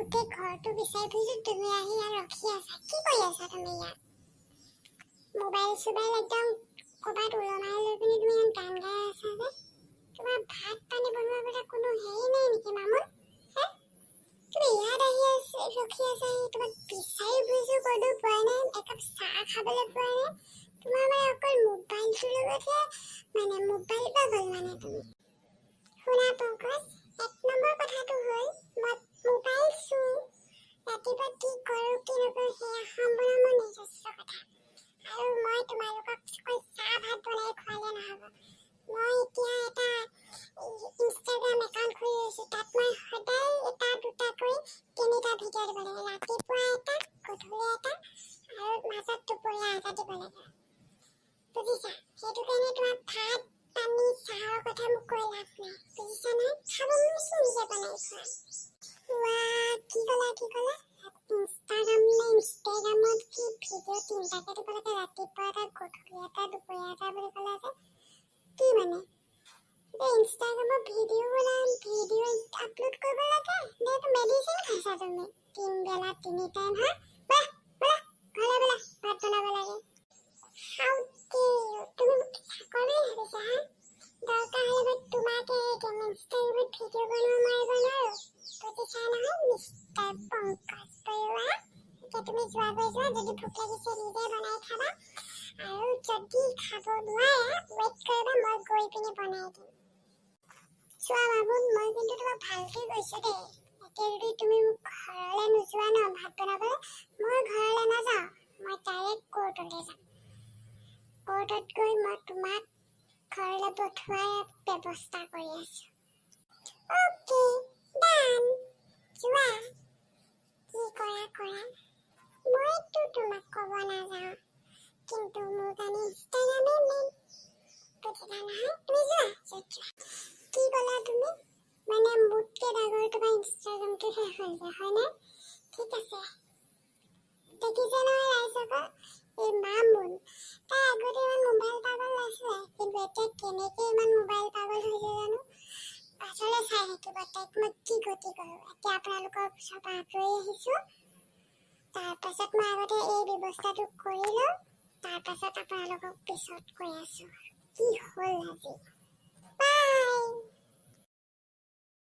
গোটেই ঘৰটো বিচাৰি ফুৰিছো, তুমি আহি ইয়াত ৰখি আছা। কি কৰি আছা তুমি ইয়াত? মোবাইল চোবাইল একদম ক'ৰবাত ওলমাই লৈ পিনি তুমি ইয়াত গান গাই আছা যে। তোমাৰ ভাত পানী বনোৱাৰ কথা কোনো হেৰি নাই নেকি মামুন? তুমি ইয়াত আহি আছে ৰখি আছা, তোমাক বিচাৰি ফুৰিছো, ক'তো পোৱা নাই, একাপ চাহ খাবলৈ পোৱা নাই। তোমাৰ মানে অকল মোবাইলটোৰ লগতহে মোবাইল পাগল তুমি। শুনা পংকজ, 1 নম্বৰ কথাটো হ'ল মই মোবাইল চোওঁ, ৰাতিপুৱা কি কৰোঁ কি নকৰোঁ সেয়া সম্পূৰ্ণ মোৰ নিজস্ব কথা। আৰু মই তোমালোকক অকল চাহ ভাত বনাই খোৱালে নহ'ব। মই এতিয়া এটা ইনষ্টাগ্ৰাম একাউণ্ট খুলি লৈছোঁ, তাত মই সদায় এটা দুটাকৈ 3টা ভিডিঅ' দিব লাগে। ৰাতিপুৱা এটা, গধূলি এটা আৰু মাজত দুপৰীয়া এটা দিব লাগে। বুজিছা? সেইটো কাৰণে তোমাৰ ভাত পানী চাহৰ কথা মোক কৈ লাভ নাই, বুজিছা নহয়? খাব মন নিজে বনাই খোৱা। কি ক'লা? ইনষ্টাগ্ৰামত কি ভিডিঅ' 3টাকে দিব লাগে, ৰাতিপুৱা এটা গধূলি এটা দুপৰীয়া এটা বুলি ক'লা যে? কি মানে? ইনষ্টাগ্ৰামত ভিডিঅ' আপলোড কৰিব লাগে নে মেডিচিন খাইছা তুমি? 3 বেলা 3 টাইম হা? বলা ঘৰলৈ বলা, ভাত বনাব লাগে। তুমি মোক চাকৰি ভাবিছা হা? দৰকাৰ হ'লে মই তোমাকে ইনষ্টাগ্ৰামত ভিডিঅ' বনাব মাৰিব নোৱাৰো, বুজিছা নহয় মিষ্টাৰ পংকজ বৰুৱা? এতিয়া তুমি যোৱা, যদি ভোক লাগিছে নিজে বনাই খাবা, আৰু যদি খাব নোৱাৰা ৱেইট কৰিবা, মই গৈ পিনি বনাই দিম। চোৱা মামুন, মই কিন্তু তোমাক ভালকে কৈছো দেই, এতিয়া যদি তুমি মোক ঘৰলৈ নোযোৱা ন ভাত বনাবলৈ, মই ঘৰলৈ নাযাওঁ, মই ডাইৰেক্ট কোৰ্টলৈ যাম। কোৰ্টত গৈ মই তোমাক ঘৰলৈ পঠোৱাৰ ব্যৱস্থা কৰি আছো। অ'কে ডান, যোৱা, কি কৰা। মইতো তোমাক ক'ব নাযাওঁ, কিন্তু মোৰ কাৰণে ইনষ্টাগ্ৰামেই মেইন, বুজিলা নহয়? তুমি যোৱা। কি ক'লা তুমি? মোতকে ডাঙৰ তোমাৰ ইনষ্টাগ্ৰামটো শেষ হৈছে, হয়নে? ঠিক আছে, দেখিছে নহয় ৰাইজসকল, এই মামুন তাই আগতে ইমান মোবাইল পাগল নাছিলে, কিন্তু এতিয়া কেনেকে ইমান মোবাইল পাগল হৈছে জানো? পাছলৈ চাই থাকিব তাইক মই কি গতি কৰোঁ। এতিয়া আপোনালোকৰ ওচৰৰ পৰা আঁতৰি আহিছো, তাৰপাছত মই আগতে এই ব্যৱস্থাটো কৰি লওঁ, তাৰপাছত আপোনালোকক পিছত কৈ আছো কি হ'ল আজি। বাই।